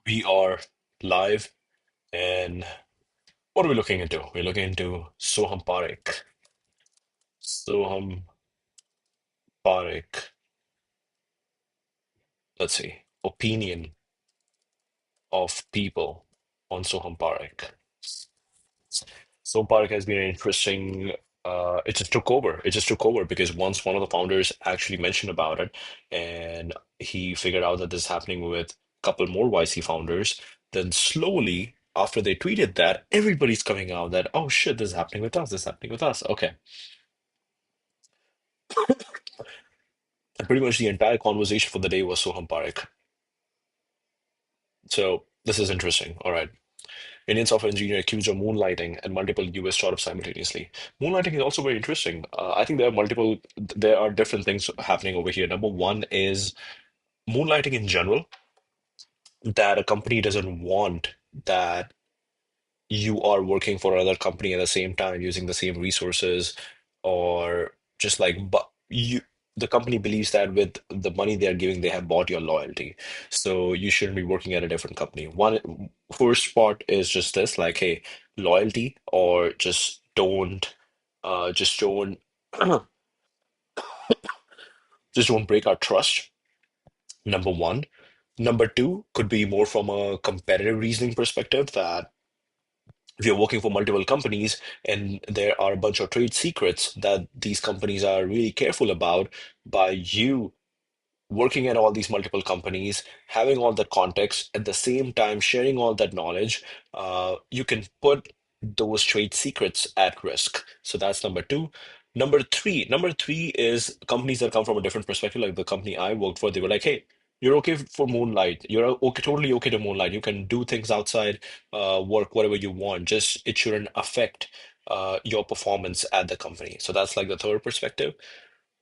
We are live, and what are we looking into? We're looking into Soham Parekh. Soham Parekh. Let's see. Opinion of people on Soham Parekh. Soham Parekh has been an interesting. It just took over. It just took over because once one of the founders actually mentioned about it, and he figured out that this is happening with a couple more YC founders, then slowly after they tweeted that, everybody's coming out that, oh shit, this is happening with us, this is happening with us. Okay. And pretty much the entire conversation for the day was Soham Parekh. So this is interesting. All right. Indian software engineer accused of moonlighting at multiple US startups simultaneously. Moonlighting is also very interesting. I think there are different things happening over here. Number one is moonlighting in general, that a company doesn't want that you are working for another company at the same time using the same resources, or just like, but you the company believes that with the money they are giving they have bought your loyalty, so you shouldn't be working at a different company. One first part is just this, like, hey, loyalty, or just don't just don't break our trust. Number one. Number two could be more from a competitive reasoning perspective, that if you're working for multiple companies and there are a bunch of trade secrets that these companies are really careful about, by you working at all these multiple companies, having all that context, at the same time sharing all that knowledge, you can put those trade secrets at risk. So that's number two. Number three is companies that come from a different perspective. Like the company I worked for, they were like, "Hey, you're okay for moonlight. You're okay, totally okay to moonlight. You can do things outside work, whatever you want. Just it shouldn't affect your performance at the company." So that's like the third perspective.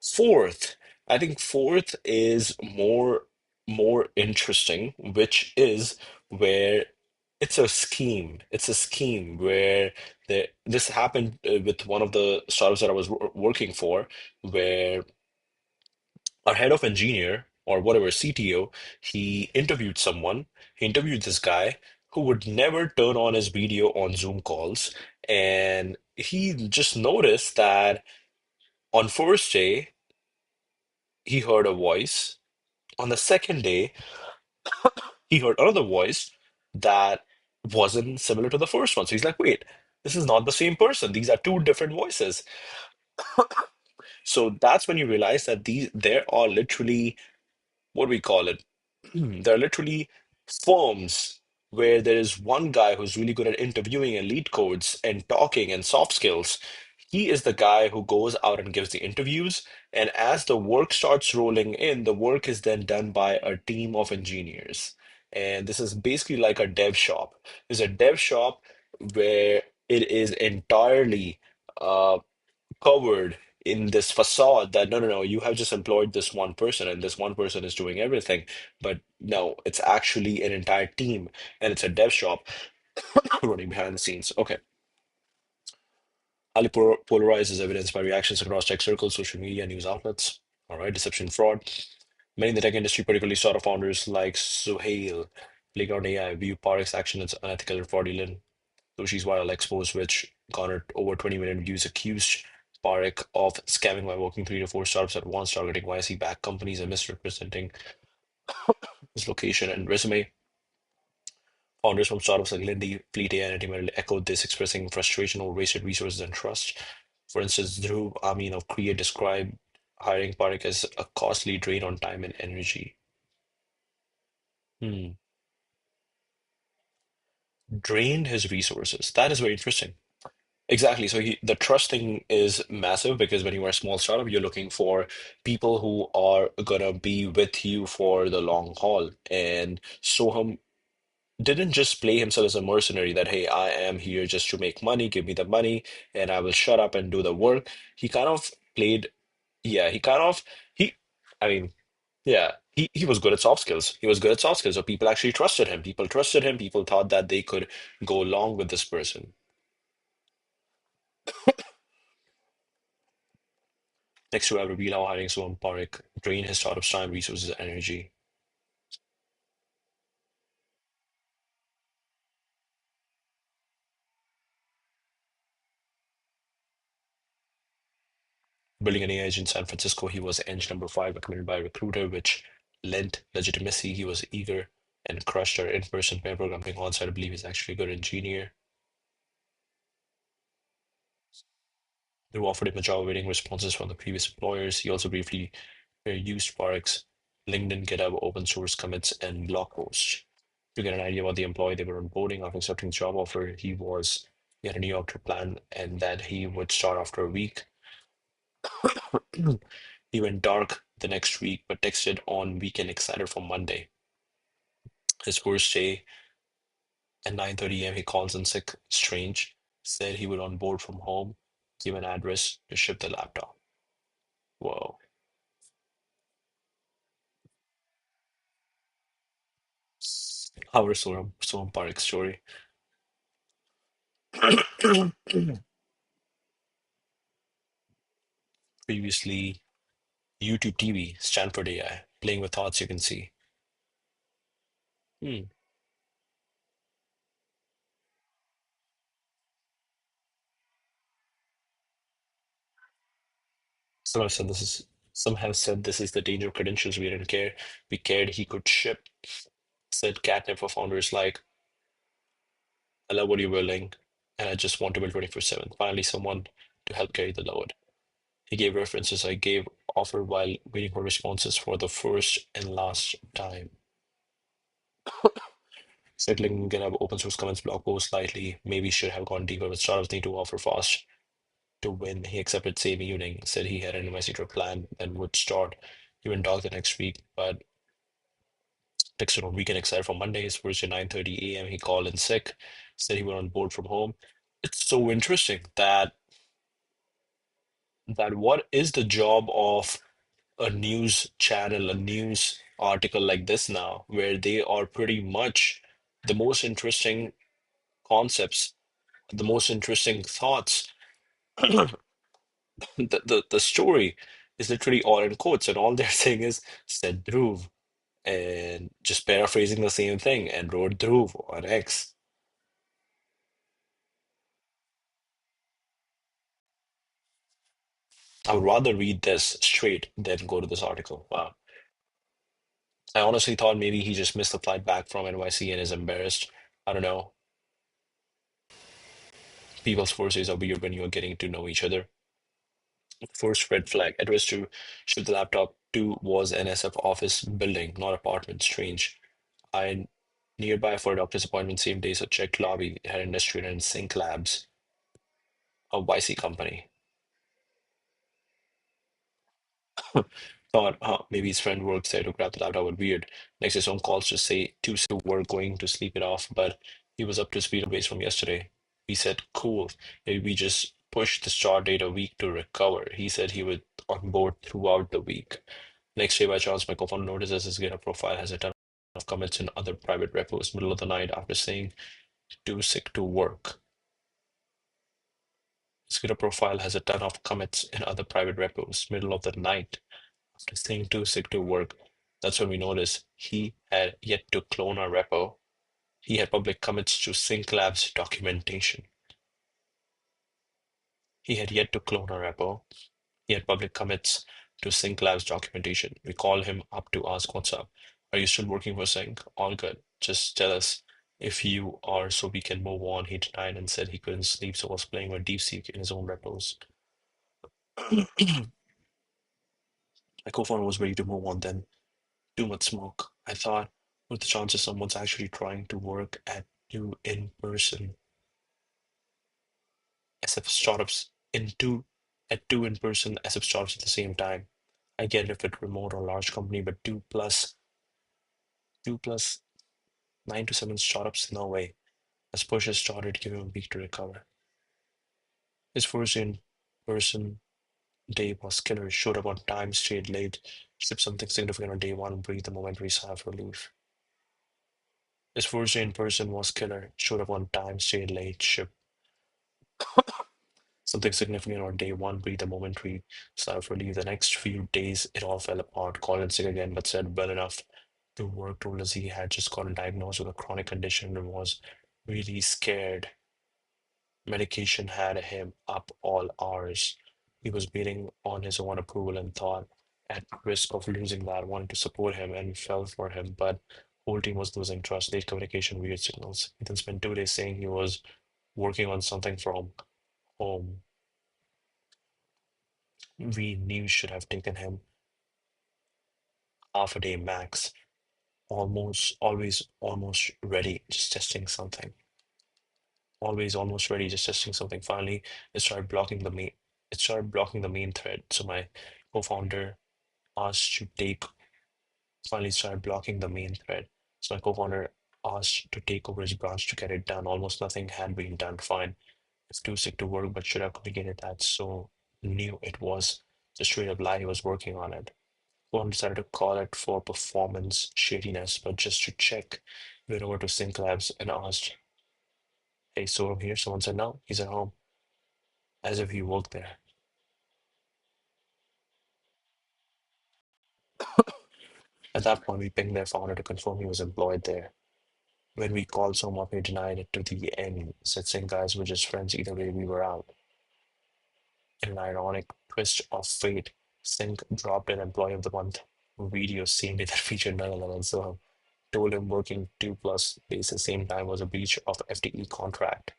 Fourth, I think fourth is more interesting, which is where it's a scheme. It's a scheme where this happened with one of the startups that I was working for, where our head of engineer or whatever CTO, he interviewed someone. He interviewed this guy who would never turn on his video on Zoom calls, and he just noticed that on first day he heard a voice. On the second day, he heard another voice that wasn't similar to the first one. So he's like, wait, this is not the same person. These are two different voices. So that's when you realize that there are literally, what do we call it? There are literally firms where there is one guy who's really good at interviewing and lead codes and talking and soft skills. He is the guy who goes out and gives the interviews. And as the work starts rolling in, the work is then done by a team of engineers. And this is basically like a dev shop. There's a dev shop where it is entirely uh, covered in this facade that no, you have just employed this one person and this one person is doing everything. But no, it's actually an entire team, and it's a dev shop running behind the scenes. Okay. Highly polarized is evidenced by reactions across tech circles, social media, news outlets. All right, deception, fraud. Many in the tech industry, particularly startup founders like Suhail, Playground AI, view Parekh's action as unethical and fraudulent. Sushi's viral expose, which garnered over 20 million views, accused Parekh of scamming by working three to four startups at once, targeting YC-backed companies and misrepresenting his location and resume. Founders from startups like Lindy, Fleet AI, and Antimatter echoed this, expressing frustration over wasted resources and trust. For instance, Dhruv Amin of Create described hiring Parekh as a costly drain on time and energy. Hmm. Drained his resources. That is very interesting. Exactly. So the trust thing is massive because when you are a small startup, you're looking for people who are gonna be with you for the long haul. And Soham didn't just play himself as a mercenary that, hey, I am here just to make money, give me the money, and I will shut up and do the work. He kind of played, yeah, he, I mean, yeah, he was good at soft skills. He was good at soft skills. So people actually trusted him. People trusted him. People thought that they could go along with this person. Next to, I reveal how hiring Soham Parekh drain his startup's time, resources, and energy. Building an AI agent in San Francisco, he was Eng number five, recommended by a recruiter, which lent legitimacy. He was eager and crushed our in-person pair programming on-site. I believe he's actually a good engineer. They offered him a job awaiting responses from the previous employers. He also briefly used Spark's LinkedIn, GitHub, open source commits, and blog posts to get an idea about the employee they were onboarding. After accepting the job offer, he had a New York trip plan and that he would start after a week. He went dark the next week, but texted on weekend excited for Monday. His first day at 9:30 a.m., he calls in sick, strange, said he would on board from home, give an address to ship the laptop. Whoa. Our Soham Parik's story. Previously, YouTube TV, Stanford AI, playing with thoughts you can see. Hmm. Some have said this is the danger of credentials. We didn't care. We cared he could ship. Said catnip for founders like, I love what you're building, and I just want to build 24/7. Finally, someone to help carry the load. He gave references. I gave offer while waiting for responses for the first and last time. Settling GitHub open source comments blog post slightly. Maybe should have gone deeper, but startups need to offer fast to win. He accepted same evening, said he had an investigator plan and would start. He went dog the next week, but texted on weekend excited for Monday. His first at 9:30 a.m. He called in sick, said he went on board from home. It's so interesting that what is the job of a news channel, a news article like this now, where they are pretty much the most interesting concepts, the most interesting thoughts. The story is literally all in quotes, and all they're saying is said Dhruv, and just paraphrasing the same thing, and wrote Dhruv on X. I would rather read this straight than go to this article. Wow. I honestly thought maybe he just missed the flight back from NYC and is embarrassed. I don't know. People's first days are weird when you're getting to know each other. First red flag. Address to ship the laptop to was an SF office building, not apartment. Strange. I nearby for a doctor's appointment same day, so checked lobby. It had industrial and sync labs, a YC company. Thought, maybe his friend works there to grab the laptop, but weird. Next, his own calls to say too sick to work, going to sleep it off, but he was up to speed on base from yesterday. We said, cool. Maybe we just pushed the start date a week to recover. He said he would on board throughout the week. Next day, by chance, my co-founder notices his GitHub profile has a ton of commits in other private repos. Middle of the night, after saying too sick to work. His GitHub profile has a ton of commits in other private repos. Middle of the night, after saying too sick to work. That's when we noticed he had yet to clone our repo. He had public commits to Sync Labs documentation. He had yet to clone our repo. He had public commits to Sync Labs documentation. We called him up to ask what's up. Are you still working for Sync? All good. Just tell us if you are so we can move on. He denied and said he couldn't sleep, so was playing with DeepSeek in his own repos. My co-founder was ready to move on then. Too much smoke. I thought, what the chances someone's actually trying to work at two in person SF startups at two in person SF startups at the same time? I get it if it's remote or large company, but two plus 9 to 7 startups, no way. As push has started, give him a week to recover. His first in person day was killer. Showed up on time, stayed late, shipped something significant on day one, breathed a momentary sigh of relief. His first day in person was killer. Showed up on time, stayed late, shipped something significant on day one, breathed a momentary sigh of relief. The next few days, it all fell apart. Called in sick again, but said well enough to work. Told us he had just gotten diagnosed with a chronic condition and was really scared. Medication had him up all hours. He was waiting on his own approval and thought, at risk of losing that, wanted to support him and fell for him, but whole team was losing trust, late communication, weird signals. He then spent 2 days saying he was working on something from home. We knew should have taken him half a day max. Almost, always, almost ready, just testing something. Always, almost ready, just testing something. Finally, it started blocking the main. It started blocking the main thread. So my co-founder asked to take. Finally, started blocking the main thread. So my co-founder asked to take over his branch to get it done. Almost nothing had been done. Fine. It's too sick to work, but should have communicated that. So knew it was just straight up lie. He was working on it. One decided to call it for performance shadiness, but just to check, went over to Sync Labs and asked, "Hey, so I'm here." Someone said, "No, he's at home," as if he worked there. At that point, we pinged their founder to confirm he was employed there. When we called someone, he denied it to the end, said Sync guys were just friends, either way we were out. In an ironic twist of fate, Sync dropped an Employee of the Month video same day that featured none other than Soham. Told him working 2+ days the same time was a breach of FTE contract.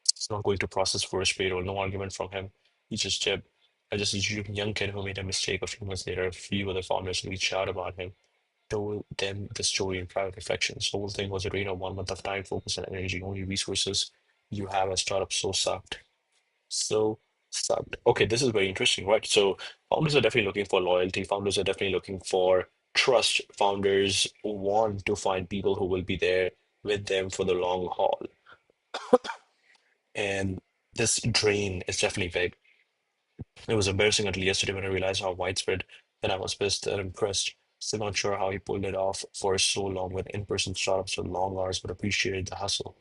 It's not going to process first payroll. No argument from him. He just tipped. I just a young kid who made a mistake. A few months later, a few other founders reached out about him, told them the story in private reflections. The whole thing was a drain of 1 month of time, focus, and energy. Only resources you have as startup so sucked. So sucked. Okay, this is very interesting, right? So founders are definitely looking for loyalty. Founders are definitely looking for trust. Founders want to find people who will be there with them for the long haul. And this drain is definitely big. It was embarrassing until yesterday when I realized how widespread. Then I was pissed and impressed. Still not sure how he pulled it off for so long with in-person startups with long hours, but appreciated the hustle.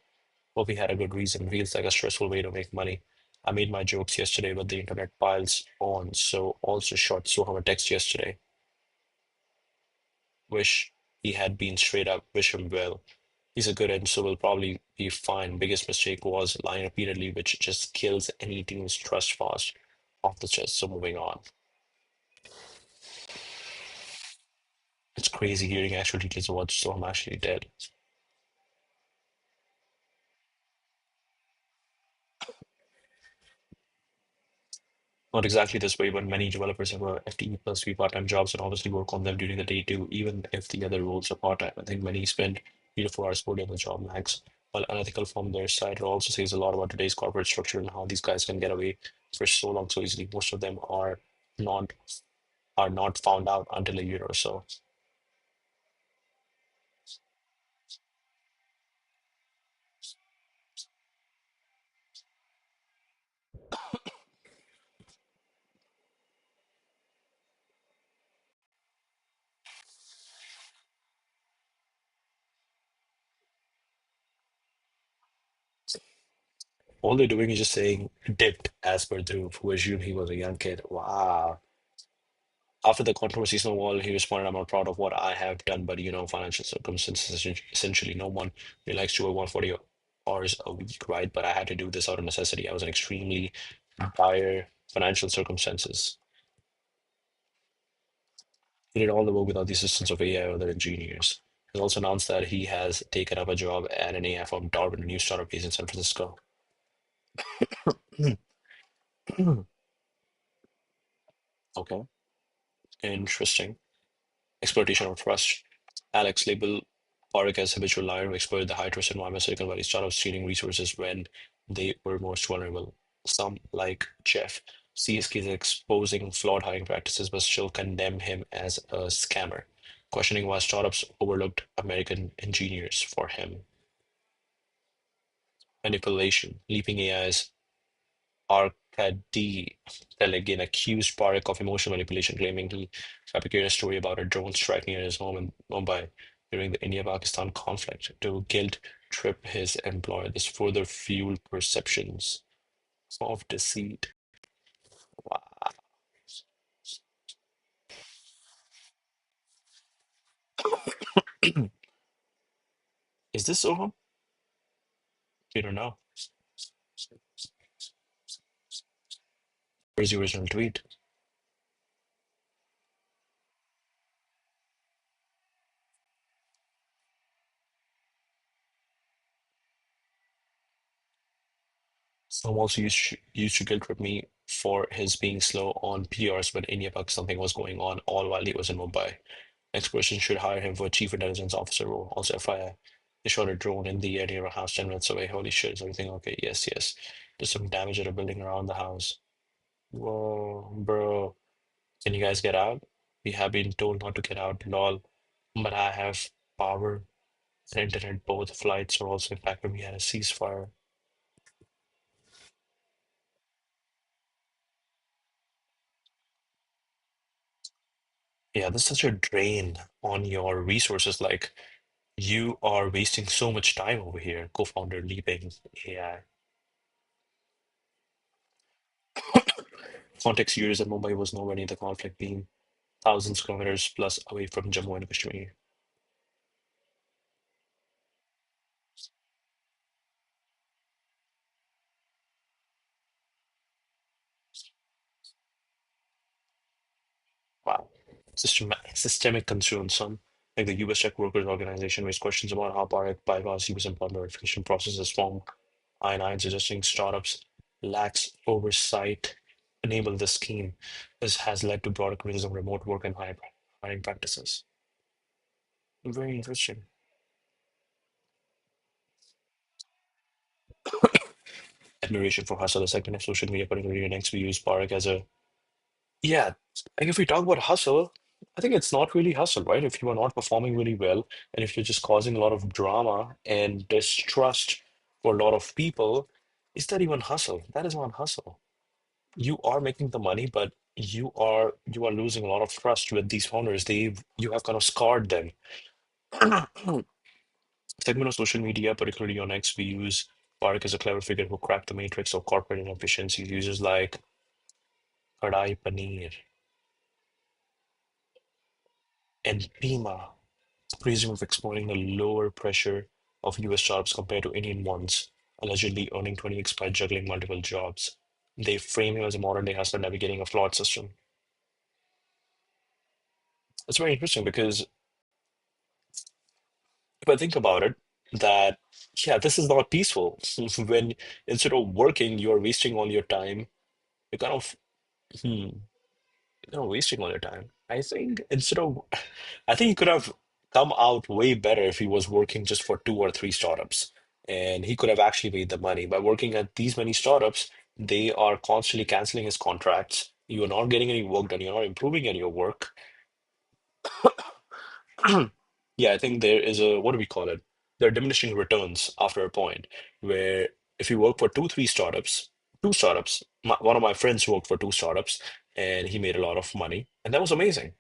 Hope he had a good reason. Feels like a stressful way to make money. I made my jokes yesterday, but the internet piles on. So also shot Soham a text yesterday. Wish he had been straight up. Wish him well. He's a good end, so will probably be fine. Biggest mistake was lying repeatedly, which just kills any team's trust fast off the chest. So moving on. It's crazy hearing actual details of what Storm actually did. Not exactly this way, but many developers have a FTE plus three part-time jobs and obviously work on them during the day too, even if the other roles are part-time. I think many spend 3 to 4 hours per day on the job max. While unethical from their side, it also says a lot about today's corporate structure and how these guys can get away for so long so easily. Most of them not are not found out until a year or so. All they're doing is just saying dipped as per Dhruv, who assumed he was a young kid. Wow. After the controversy snowballed, he responded, "I'm not proud of what I have done, but financial circumstances, essentially, no one really likes to work 140 hours a week, right? But I had to do this out of necessity. I was in extremely dire financial circumstances." He did all the work without the assistance of AI or other engineers. He also announced that he has taken up a job at an AI firm, Darwin, a new startup based in San Francisco. Okay, interesting. Exploitation of trust. Alex labeled Park as habitual liar who exploited the high trust environment of Silicon Valley startups stealing resources when they were most vulnerable. Some, like Jeff, see his case as exposing flawed hiring practices but still condemn him as a scammer, questioning why startups overlooked American engineers for him. Manipulation. Leaping AI's Arkady Telegin accused Park of emotional manipulation, claiming he fabricated a story about a drone strike near his home in Mumbai during the India-Pakistan conflict to guilt trip his employer. This further fueled perceptions of deceit. Wow. Is this Soham? You don't know. Where's the original tweet? Some also used to guilt trip me for his being slow on PRs when India Pak something was going on, all while he was in Mumbai. Next person should hire him for Chief Intelligence Officer role. Also, FYI, they shot a drone in the air near a house 10 minutes away. Holy shit, is everything okay? Yes, yes. There's some damage at a building around the house. Whoa, bro. Can you guys get out? We have been told not to get out, lol. But I have power and internet. Both flights are also impacted. We had a ceasefire. Yeah, this is such a drain on your resources. Like, you are wasting so much time over here, co-founder leaping AI. Context years that Mumbai was nowhere near the conflict, being thousands of kilometers plus away from Jammu and Kashmir. Wow. Systemic concerns. Some, like the US Tech Workers Organization, raised questions about how Bharat bypass US employment verification processes from I-9, suggesting startups lacks oversight enable the scheme. This has led to broader criticism of remote work and hiring practices. Very interesting. Admiration for hustle, a segment of social media, particularly next we use Park as a yeah. Like if we talk about hustle, I think it's not really hustle, right? If you are not performing really well and if you're just causing a lot of drama and distrust for a lot of people, is that even hustle? That is not hustle. You are making the money, but you are losing a lot of trust with these founders. You have kind of scarred them. Segment of social media, particularly on X, we use Park as a clever figure who cracked the matrix of corporate inefficiencies. Users like Kadai Paneer and Pima praising of exploring the lower pressure of US jobs compared to Indian ones, allegedly earning 20x by juggling multiple jobs. They frame him as a modern day hustler navigating a flawed system. It's very interesting because if I think about it, that yeah, this is not peaceful. When instead of working, you're wasting all your time. You're kind of hmm, wasting all your time. I think he could have come out way better if he was working just for two or three startups, and he could have actually made the money. By working at these many startups, they are constantly canceling his contracts. You are not getting any work done. You're not improving any of your work. Yeah, I think there is a, what do we call it? There are diminishing returns after a point where if you work for two startups, one of my friends worked for two startups and he made a lot of money, and that was amazing.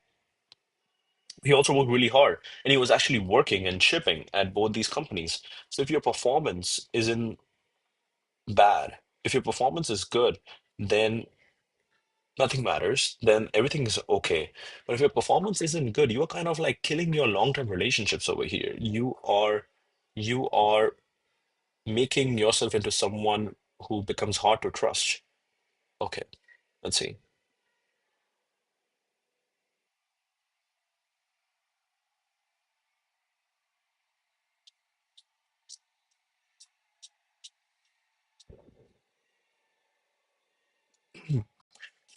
He also worked really hard and he was actually working and shipping at both these companies. So if your performance isn't bad, if your performance is good, then nothing matters, then everything is okay. But if your performance isn't good, you are kind of like killing your long-term relationships over here. You are making yourself into someone who becomes hard to trust. Okay, let's see.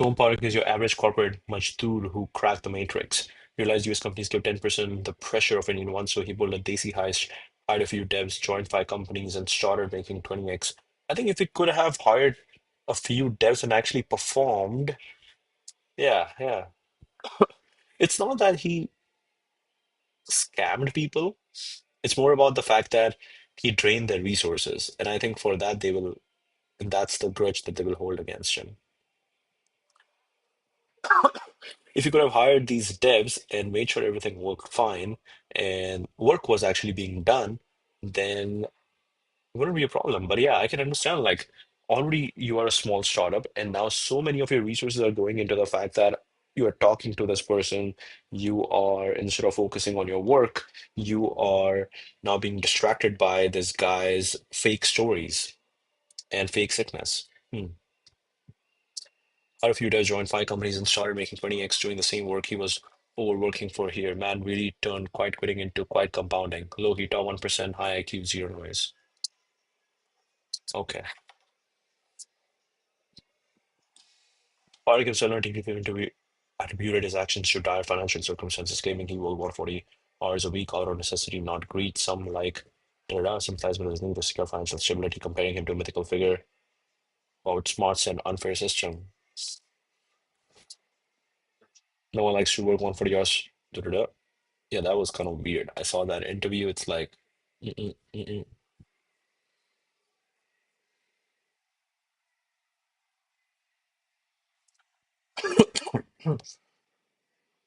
Tom Park is your average corporate Majdoor who cracked the matrix. Realized US companies give 10% the pressure of Indian ones, so he pulled a desi heist, hired a few devs, joined five companies, and started making 20x. I think if he could have hired a few devs and actually performed, yeah, yeah. It's not that he scammed people, it's more about the fact that he drained their resources. And I think for that, and that's the grudge that they will hold against him. If you could have hired these devs and made sure everything worked fine and work was actually being done, then it wouldn't be a problem. But yeah, I can understand like already you are a small startup and now so many of your resources are going into the fact that you are talking to this person, you are instead of focusing on your work, you are now being distracted by this guy's fake stories and fake sickness. Hmm. How a few guys joined five companies and started making 20x doing the same work he was overworking for here. Man really turned quiet quitting into quiet compounding. Low key top 1%, high IQ, zero noise. Okay. Park himself on a TV interview attributed his actions to dire financial circumstances, claiming he will work 40 hours a week out of necessity, not greed. Some like sympathize with his need to secure financial stability, comparing him to a mythical figure about smarts and unfair system. No one likes to work 140 hours. Da, da, da. Yeah, that was kind of weird. I saw that interview. It's like, mm-mm, mm-mm.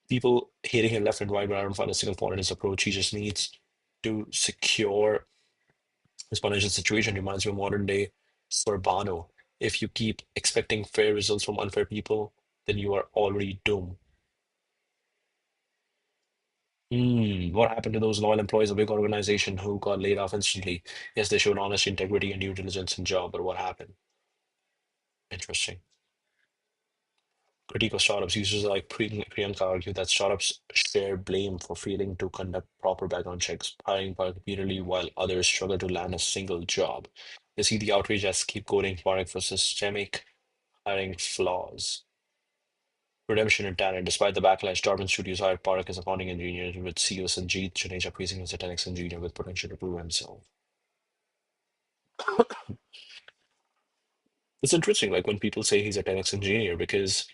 People hating him left and right, but I don't find a single fault in his approach. He just needs to secure his financial situation. Reminds me of modern day Sorbano. If you keep expecting fair results from unfair people, then you are already doomed. What happened to those loyal employees of a big organization who got laid off instantly? Yes, they showed honesty, integrity, and due diligence in job, but what happened? Interesting. Critique of startups. Users like Priyanka argue that startups share blame for failing to conduct proper background checks, hiring repeatedly while others struggle to land a single job. They see the outrage as scapegoating Park for systemic hiring flaws. Redemption and talent. Despite the backlash, Darwin Studios hired Park as a founding engineer, with CEO Sanjeev Juneja praising him as a 10x engineer with potential to prove himself. It's interesting, like when people say he's a 10x engineer, because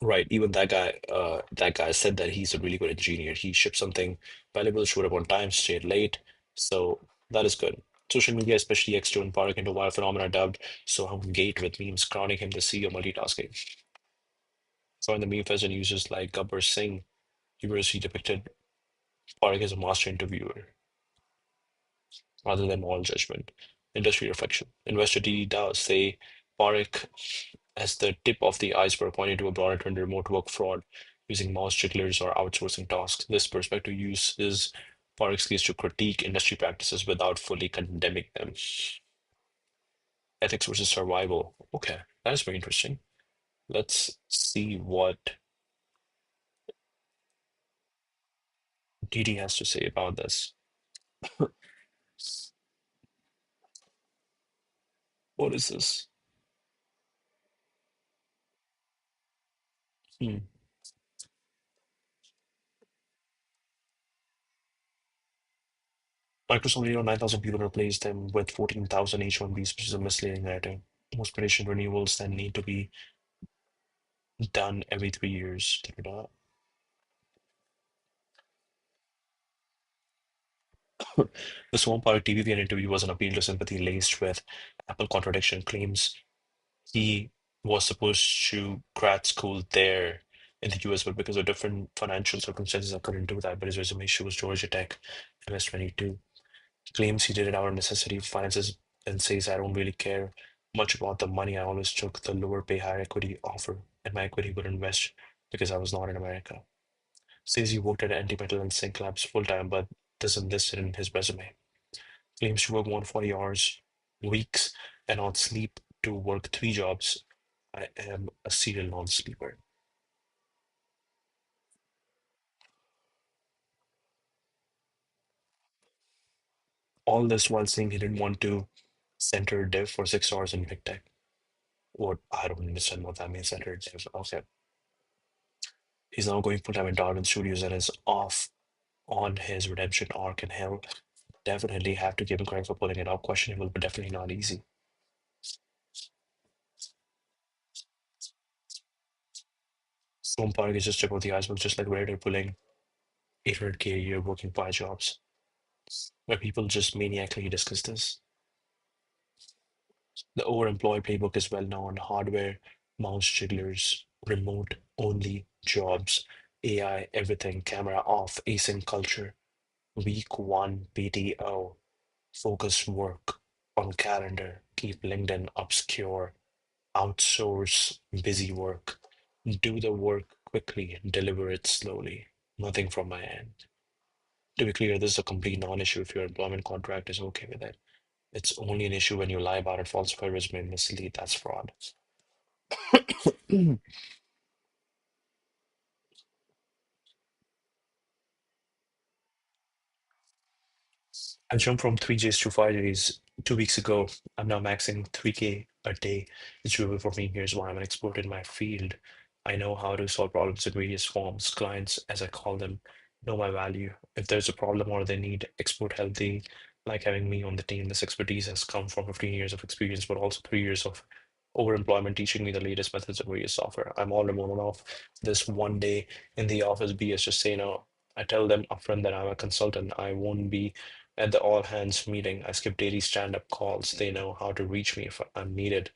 right, even that guy said that he's a really good engineer. He shipped something valuable, showed up on time, stayed late, so that is good. Social media, especially X2 and Park into wild phenomena dubbed Soham-gate, with memes crowning him the CEO of multitasking. So in the meme fest and users like Gabbar Singh humorously depicted Park as a master interviewer rather than moral judgment. Industry reflection. Investor DD Dow say Park as the tip of the iceberg, pointing to a broader trend in remote work fraud using mouse jigglers or outsourcing tasks. This perspective uses Park's case to critique industry practices without fully condemning them. Ethics versus survival. Okay, that is very interesting. Let's see what DD has to say about this. What is this? Hmm. Microsoft needed 9,000 people to replace them with 14,000 H-1Bs, which is a misleading narrative. Most prediction renewals then need to be done every 3 years. Da-da-da. The Swan Park TVPN interview was an appeal to sympathy laced with Apple contradiction claims he was supposed to grad school there in the US, but because of different financial circumstances, I couldn't do that. But his resume shows Georgia Tech, MS-22. He claims he did it out of necessity of finances and says, I don't really care much about the money. I always took the lower pay, higher equity offer, and my equity would invest because I was not in America. Says he worked at Antimetal and Sync Labs full time, but doesn't list it in his resume. Claims to work 140 hours weeks and not sleep to work three jobs. I am a serial non-sleeper. All this while saying he didn't want to center dev for 6 hours in big tech. What I don't understand what that means, center dev. Okay. He's now going full time in Darwin Studios and is off on his redemption arc, and he'll definitely have to give him credit for pulling it off. Questionable, but definitely not easy. Stone Park is just tip of the iceberg, just like Raider pulling 800K a year working five jobs, where people just maniacally discuss this. The overemployed playbook is well known: hardware, mouse jigglers, remote only jobs, AI, everything, camera off, async culture, week one PTO, focus work on calendar, keep LinkedIn obscure, outsource busy work, do the work quickly, deliver it slowly. Nothing from my end. To be clear, this is a complete non-issue if your employment contract is okay with it. It's only an issue when you lie about it, falsify resume, mislead. That's fraud. I jumped from 3 days to 5 days 2 weeks ago. I'm now maxing 3K a day. It's doable for me. Here's why I'm an expert in my field. I know how to solve problems in various forms. Clients, as I call them, know my value. If there's a problem or they need expert help, they like having me on the team. This expertise has come from 15 years of experience, but also 3 years of overemployment teaching me the latest methods of various software. I'm all remote off. This one day in the office BS, just say no. I tell them upfront that I'm a consultant. I won't be at the all hands meeting. I skip daily stand up calls. They know how to reach me if I'm needed.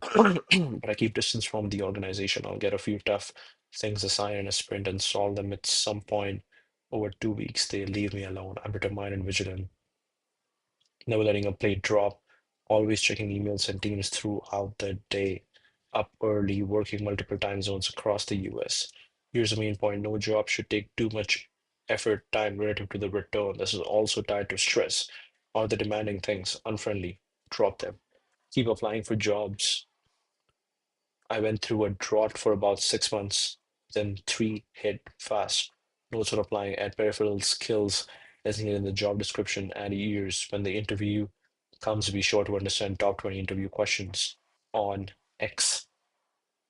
But I keep distance from the organization. I'll get a few tough things assigned in a sprint and solve them at some point over 2 weeks. They leave me alone. I'm determined and vigilant, never letting a plate drop, always checking emails and teams throughout the day, up early, working multiple time zones across the US. Here's the main point: no job should take too much effort, time relative to the return. This is also tied to stress. Are the demanding things unfriendly? Drop them. Keep applying for jobs. I went through a drought for about 6 months, then three hit fast. Notes on applying, add peripheral skills as needed in the job description, add years. When the interview comes, be sure to understand top 20 interview questions on X.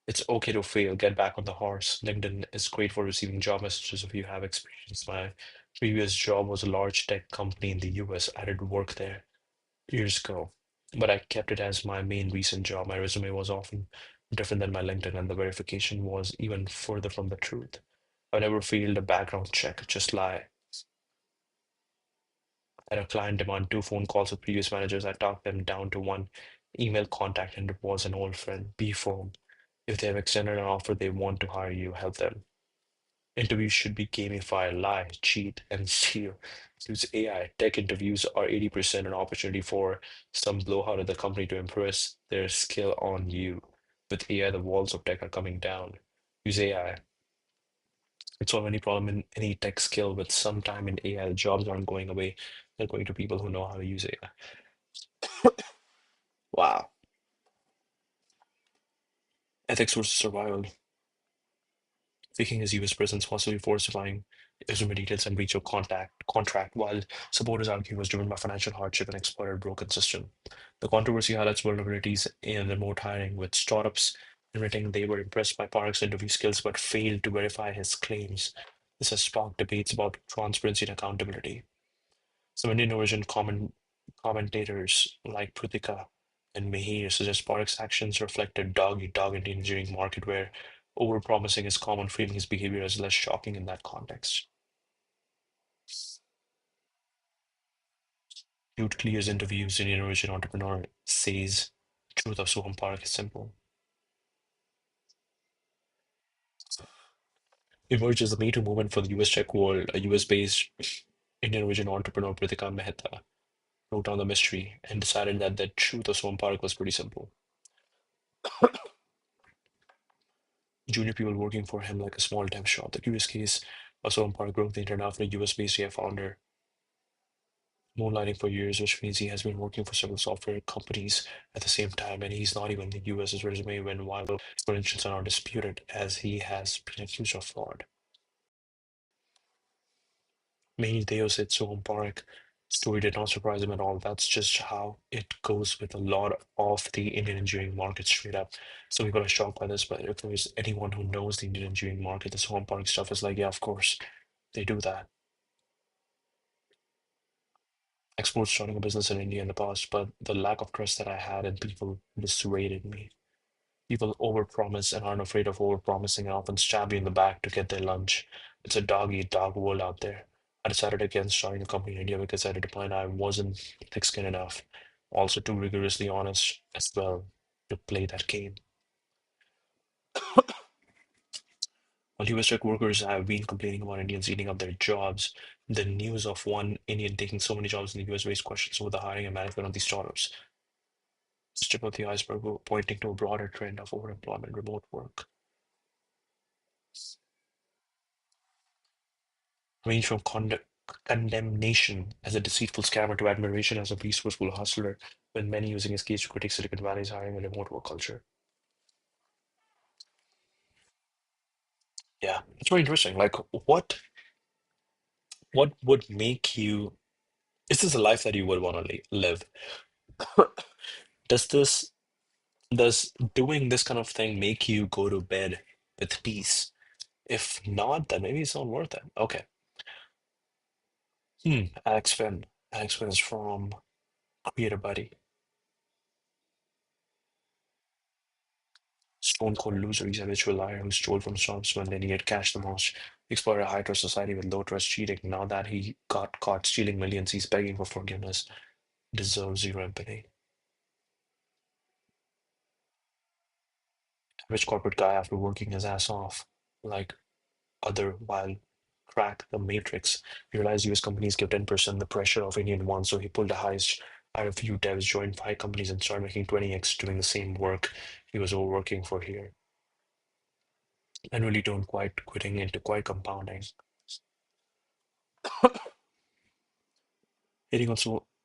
It's okay to fail, get back on the horse. LinkedIn is great for receiving job messages if you have experience. My previous job was a large tech company in the US. I did work there years ago, but I kept it as my main recent job. My resume was often different than my LinkedIn, and the verification was even further from the truth. I never failed a background check, just lie. I had a client demand 2 phone calls with previous managers. I talked them down to one email contact, and it was an old friend. Be firm. If they have extended an offer, they want to hire you, help them. Interviews should be gamified, lie, cheat, and steal. Use AI. Tech interviews are 80% an opportunity for some blowout at the company to impress their skill on you. With AI, the walls of tech are coming down. Use AI. It's solve any problem in any tech skill with some time in AI. The jobs aren't going away. They're going to people who know how to use AI. Wow. Ethics versus survival. Faking his US presence, possibly falsifying resume details and breach of contact contract, while supporters argue he was driven by financial hardship and exploited a broken system. The controversy highlights vulnerabilities in remote hiring, with startups admitting they were impressed by Park's interview skills but failed to verify his claims. This has sparked debates about transparency and accountability. Some Indian origin commentators like Prutika and Mihir suggest Park's actions reflect a dog eat dog in the engineering market where overpromising is common, framing his behavior as less shocking in that context. Dude Clear's interviews, Indian origin entrepreneur says truth of Soham Park is simple. Emerged as a Me Too movement for the US tech world, a US-based Indian origin entrepreneur Pritika Mehta wrote down the mystery and decided that the truth of Soham Park was pretty simple. Junior people working for him like a small temp shop. The curious case of Soham Park broke the internet after a US-based AI founder moonlighting for years, which means he has been working for several software companies at the same time, and he's not even in the US. His resume, when while credentials are not disputed, as he has been accused of fraud. Many Deo said Soham Park story did not surprise him at all. That's just how it goes with a lot of the Indian engineering market straight up. Some people are shocked by this, but if there's anyone who knows the Indian engineering market, the Soham Park stuff is like, yeah, of course, they do that. Exports starting a business in India in the past, but the lack of trust that I had in people dissuaded me. People overpromise and aren't afraid of overpromising and often stab you in the back to get their lunch. It's a dog eat dog world out there. I decided against starting a company in India because I determined I wasn't thick-skinned enough, also too rigorously honest as well to play that game. While US tech workers have been complaining about Indians eating up their jobs, the news of one Indian taking so many jobs in the US raised questions over the hiring and management of these startups. It's tip of the iceberg, pointing to a broader trend of overemployment, remote work, range from condemnation as a deceitful scammer to admiration as a resourceful hustler, with many using his case to critique Silicon Valley's hiring and remote work culture. Yeah, it's very interesting. Like, what would make you? Is this a life that you would want to live? Does this does doing this kind of thing make you go to bed with peace? If not, then maybe it's not worth it. Okay. Alex Finn. Alex Finn is from Creator Buddy. Stone cold loser. He's a habitual liar who stole from shops when they needed cash the most. He exploited a high trust society with low trust cheating. Now that he got caught stealing millions, he's begging for forgiveness. Deserves zero empathy. Rich corporate guy after working his ass off, like other while crack the matrix. He realized US companies give 10% the pressure of Indian ones, so he pulled a heist. Had a few devs join 5 companies and started making 20x doing the same work he was overworking for here. And really don't quite quitting into quite compounding. Hitting on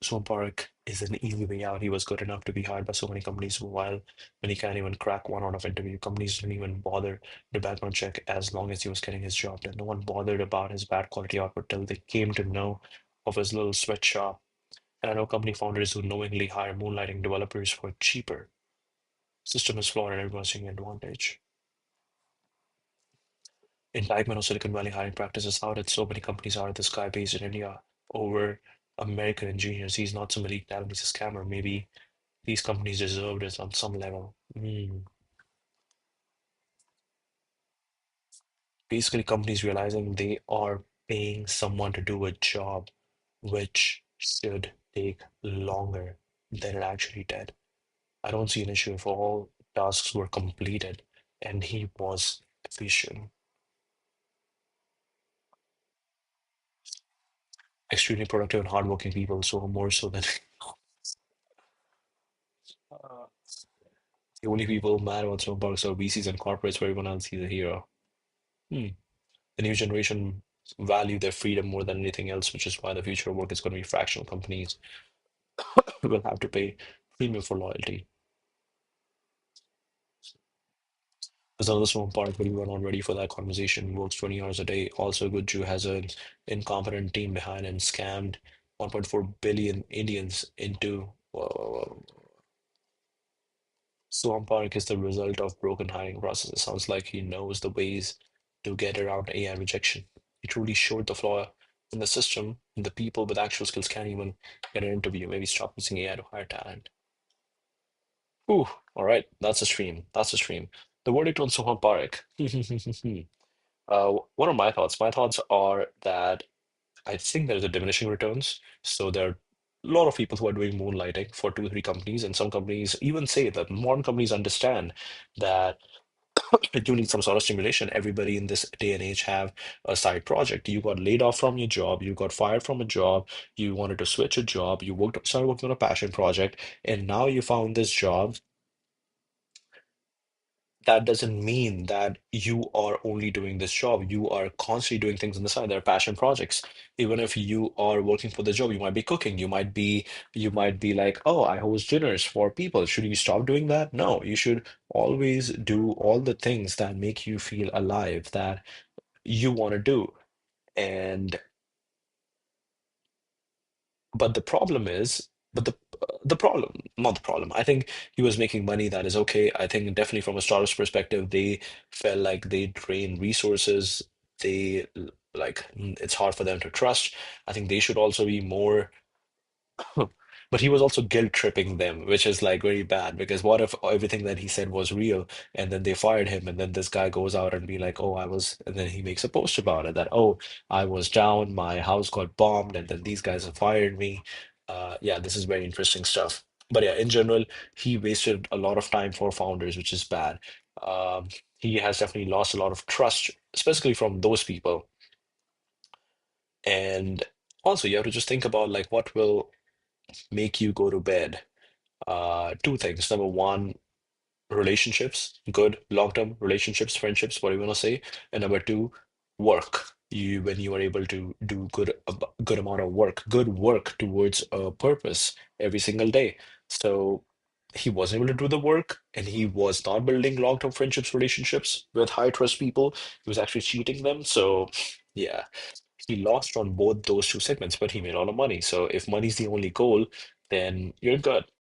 Swamp Park is an easy way out. He was good enough to be hired by so many companies while when he can't even crack one out of interview. Companies didn't even bother the background check as long as he was getting his job done. No one bothered about his bad quality output till they came to know of his little sweatshop. And I know company founders who knowingly hire moonlighting developers for cheaper. System is flawed and everyone's taking advantage. Indictment of Silicon Valley hiring practices out that so many companies are this guy based in India over American engineers. He's not some elite talent, he's a scammer. Maybe these companies deserve this on some level. Basically, companies realizing they are paying someone to do a job which should take longer than it actually did. I don't see an issue if all tasks were completed and he was efficient. Extremely productive and hardworking people, so more so than the only people mad about some bugs are VCs and corporates where everyone else is a hero. Hmm. The new generation value their freedom more than anything else, which is why the future of work is going to be fractional companies who will have to pay premium for loyalty. There's another small part, but we were not ready for that conversation. Works 20 hours a day. Also, good Jew has an incompetent team behind and scammed 1.4 billion Indians into. Soham Park is the result of broken hiring process. It sounds like he knows the ways to get around AI rejection. He truly showed the flaw in the system, and the people with actual skills can't even get an interview. Maybe stop using AI to hire talent. Ooh, all right, that's a stream. That's a stream. The verdict on Soham Park. What are my thoughts? My thoughts are that I think there's a diminishing returns. So there are a lot of people who are doing moonlighting for 2, 3 companies, and some companies even say that modern companies understand that you do need some sort of stimulation. Everybody in this day and age have a side project. You got laid off from your job, you got fired from a job, you wanted to switch a job, you started working on a passion project, and now you found this job. That doesn't mean that you are only doing this job. You are constantly doing things on the side. There are passion projects. Even if you are working for the job, you might be cooking. You might be like, oh, I host dinners for people. Should you stop doing that? No, you should always do all the things that make you feel alive, that you want to do. And but the problem is, but the problem, not the problem. I think he was making money that is okay. I think definitely from a startup's perspective, they felt like they drain resources. It's hard for them to trust. I think they should also be more. But he was also guilt tripping them, which is like very bad because what if everything that he said was real and then they fired him and then this guy goes out and be like, oh, I was, and then he makes a post about it that, oh, I was down, my house got bombed, and then these guys have fired me. Yeah, this is very interesting stuff. But yeah, in general, he wasted a lot of time for founders, which is bad. He has definitely lost a lot of trust, especially from those people. And also, you have to just think about like what will make you go to bed. Two things. Number one, relationships, good long-term relationships, friendships, whatever you want to say. And number two, work. when you are able to do good amount of work, good work towards a purpose every single day. So he wasn't able to do the work, and he was not building long-term friendships, relationships with high trust people. He was actually cheating them. So yeah, he lost on both those two segments, but he made a lot of money. So if money's the only goal, then you're good.